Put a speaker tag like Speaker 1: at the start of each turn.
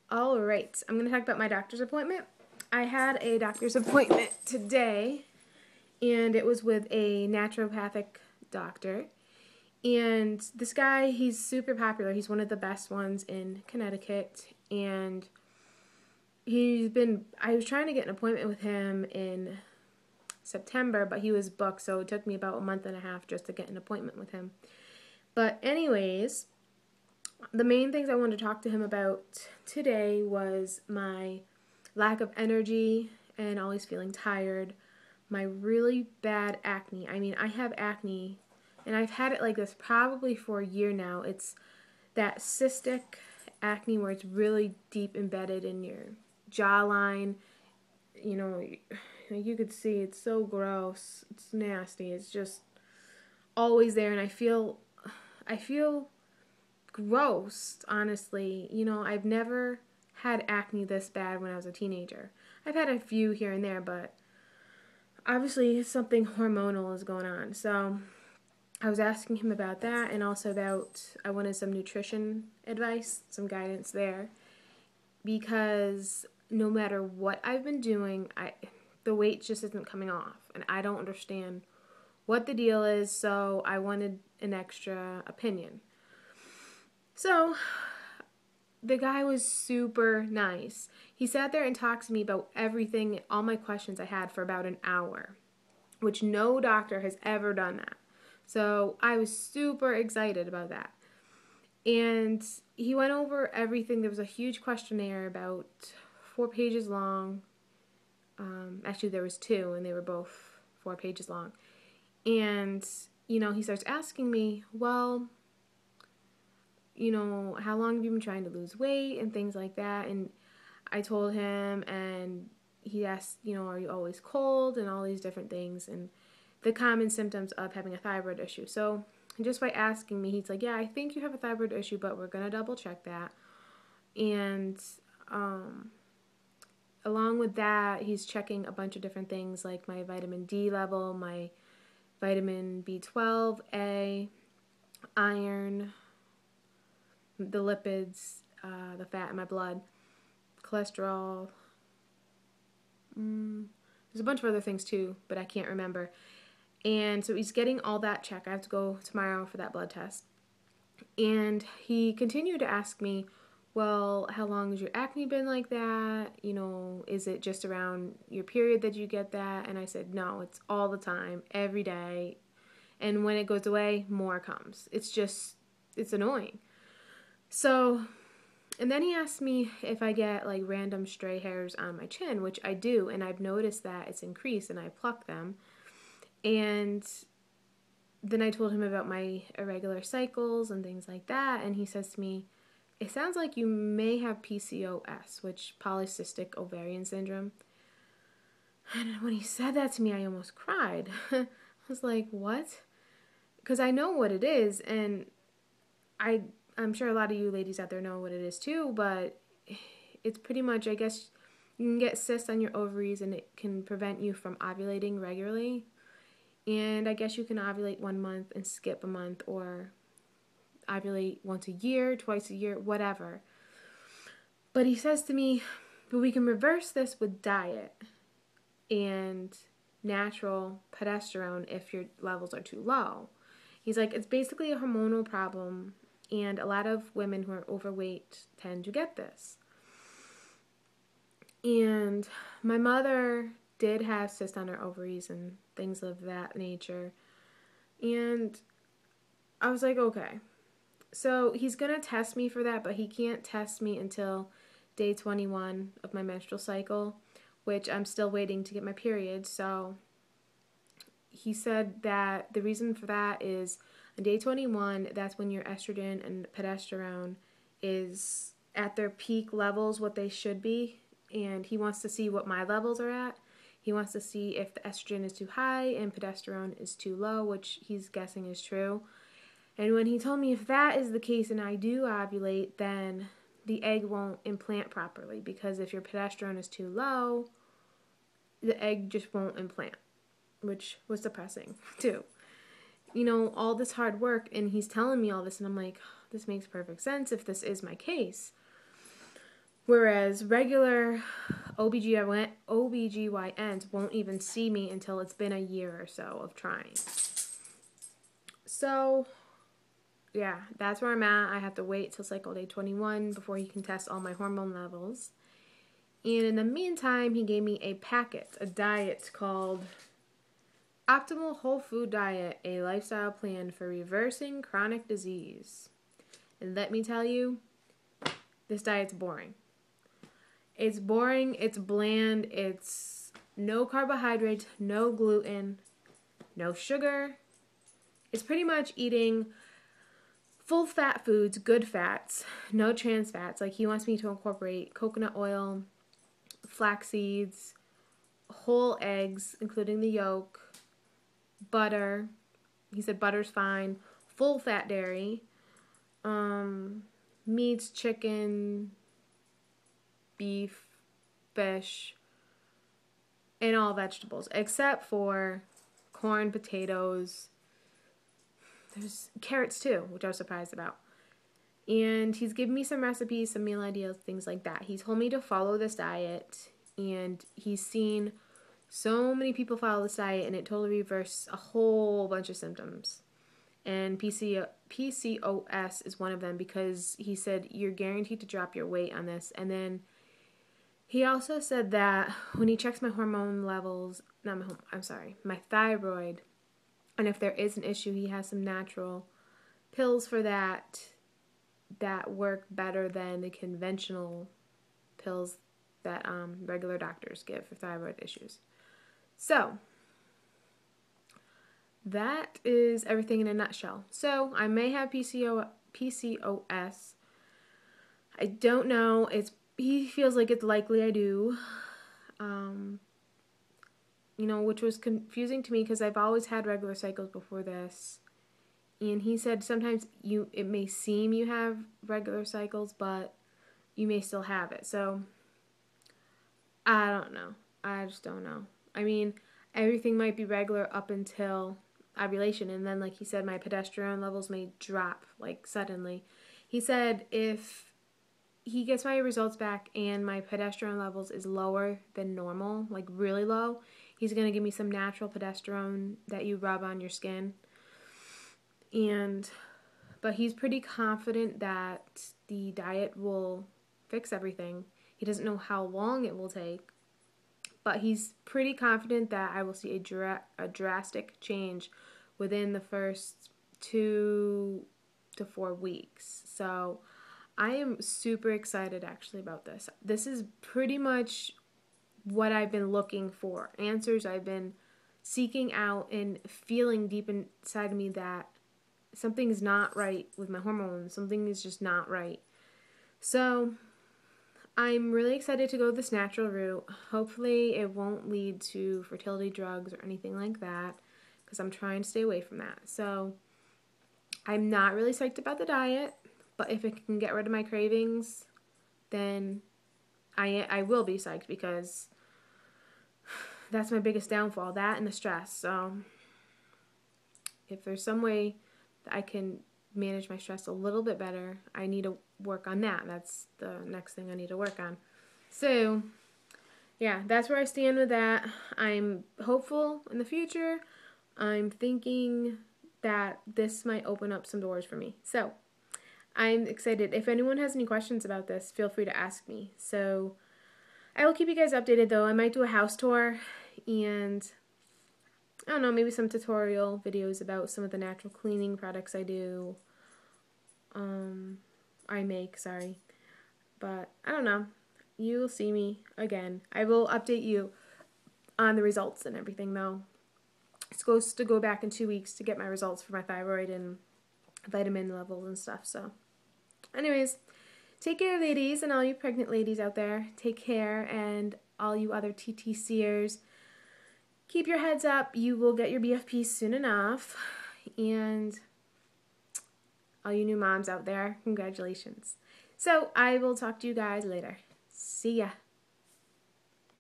Speaker 1: All right, I'm going to talk about my doctor's appointment. I had a doctor's appointment today, and it was with a naturopathic doctor. And this guy, he's super popular. He's one of the best ones in Connecticut. And I was trying to get an appointment with him in September, but he was booked, so it took me about a month and a half just to get an appointment with him. But anyways, the main things I wanted to talk to him about today was my lack of energy and always feeling tired, my really bad acne. I mean, I have acne, and I've had it like this probably for a year now. It's that cystic acne where it's really deep embedded in your jawline. You know, you could see it's so gross. It's nasty. It's just always there, and I feel gross, honestly. I've never had acne this bad when I was a teenager. I've had a few here and there, but obviously something hormonal is going on. So I was asking him about that, and also I wanted some nutrition advice, some guidance there, because no matter what I've been doing, the weight just isn't coming off, and I don't understand what the deal is, so I wanted an extra opinion. So the guy was super nice. He sat there and talked to me about everything, all my questions I had for about an hour, which no doctor has ever done that. So I was super excited about that. And he went over everything. There was a huge questionnaire about 4 pages long. Actually, there was 2, and they were both 4 pages long. And, he starts asking me, well, how long have you been trying to lose weight and things like that? And I told him, and he asked, are you always cold, and all these different things, and the common symptoms of having a thyroid issue. So just by asking me, he's like, yeah, I think you have a thyroid issue, but we're going to double check that. And along with that, he's checking a bunch of different things like my vitamin D level, my vitamin B12, A, iron, the lipids, the fat in my blood, cholesterol. There's a bunch of other things too, but I can't remember. And so he's getting all that checked. I have to go tomorrow for that blood test. And he continued to ask me, well, how long has your acne been like that? Is it just around your period that you get that? And I said, no, it's all the time, every day. And when it goes away, more comes. It's annoying. So, and then he asked me if I get like random stray hairs on my chin, which I do, and I've noticed that it's increased, and I pluck them. And then I told him about my irregular cycles and things like that, and he says to me, it sounds like you may have PCOS, which polycystic ovarian syndrome. And when he said that to me, I almost cried. I was like, what? Because I know what it is, and I'm sure a lot of you ladies out there know what it is too, but it's pretty much, I guess, you can get cysts on your ovaries, and it can prevent you from ovulating regularly. And I guess you can ovulate 1 month and skip a month, or ovulate once a year, twice a year, whatever. But he says to me, but we can reverse this with diet and natural progesterone if your levels are too low. He's like, it's basically a hormonal problem, and a lot of women who are overweight tend to get this. And my mother did have cysts on her ovaries and things of that nature. And I was like, okay. So he's going to test me for that, but he can't test me until day 21 of my menstrual cycle, which I'm still waiting to get my period. So he said that the reason for that is on day 21, that's when your estrogen and progesterone is at their peak levels, what they should be. And he wants to see what my levels are at. He wants to see if the estrogen is too high and progesterone is too low, which he's guessing is true. And when he told me if that is the case and I do ovulate, then the egg won't implant properly, because if your progesterone is too low, the egg just won't implant, which was depressing too. All this hard work, and he's telling me all this, and I'm like, this makes perfect sense if this is my case. Whereas regular OBGYNs won't even see me until it's been a year or so of trying. So, yeah, that's where I'm at. I have to wait till cycle day 21 before he can test all my hormone levels. And in the meantime, he gave me a diet called Optimal Whole Food Diet, a lifestyle plan for reversing chronic disease. And let me tell you, this diet's boring. It's boring, it's bland, it's no carbohydrates, no gluten, no sugar. It's pretty much eating full fat foods, good fats, no trans fats. Like he wants me to incorporate coconut oil, flax seeds, whole eggs, including the yolk, butter. He said butter's fine, full fat dairy, meats, chicken, beef, fish, and all vegetables, except for corn, potatoes. There's carrots too, which I was surprised about. And he's given me some recipes, some meal ideas, things like that. He told me to follow this diet, and he's seen so many people follow this diet, and it totally reversed a whole bunch of symptoms. And PCOS is one of them, because he said you're guaranteed to drop your weight on this. And then he also said that when he checks my hormone levels, my thyroid, and if there is an issue, he has some natural pills for that work better than the conventional pills that regular doctors give for thyroid issues. So, that is everything in a nutshell. So, I may have PCOS. I don't know. He feels like it's likely I do. Which was confusing to me because I've always had regular cycles before this. And he said sometimes it may seem you have regular cycles, but you may still have it. So, I don't know. I just don't know. I mean, everything might be regular up until ovulation. And then, like he said, my progesterone levels may drop, like, suddenly. He said if he gets my results back and my progesterone levels is lower than normal, like really low, he's going to give me some natural progesterone that you rub on your skin. But he's pretty confident that the diet will fix everything. He doesn't know how long it will take, but he's pretty confident that I will see a drastic change within the first 2 to 4 weeks. So I am super excited actually about this. This is pretty much what I've been looking for. Answers I've been seeking out and feeling deep inside of me that something's not right with my hormones. Something is just not right. So I'm really excited to go this natural route. Hopefully it won't lead to fertility drugs or anything like that, because I'm trying to stay away from that. So I'm not really psyched about the diet, but if it can get rid of my cravings, then I will be psyched, because that's my biggest downfall, that and the stress. So if there's some way that I can manage my stress a little bit better, I need to work on that. That's the next thing I need to work on. So, yeah, that's where I stand with that. I'm hopeful in the future. I'm thinking that this might open up some doors for me. So, I'm excited. If anyone has any questions about this, feel free to ask me. So, I will keep you guys updated, though. I might do a house tour and, I don't know, maybe some tutorial videos about some of the natural cleaning products I make, sorry. But, I don't know. You will see me again. I will update you on the results and everything, though. It's supposed to go back in 2 weeks to get my results for my thyroid and vitamin levels and stuff, so. Anyways, take care, ladies, and all you pregnant ladies out there. Take care, and all you other TTCers, keep your heads up. You will get your BFP soon enough. And all you new moms out there, congratulations. So I will talk to you guys later. See ya.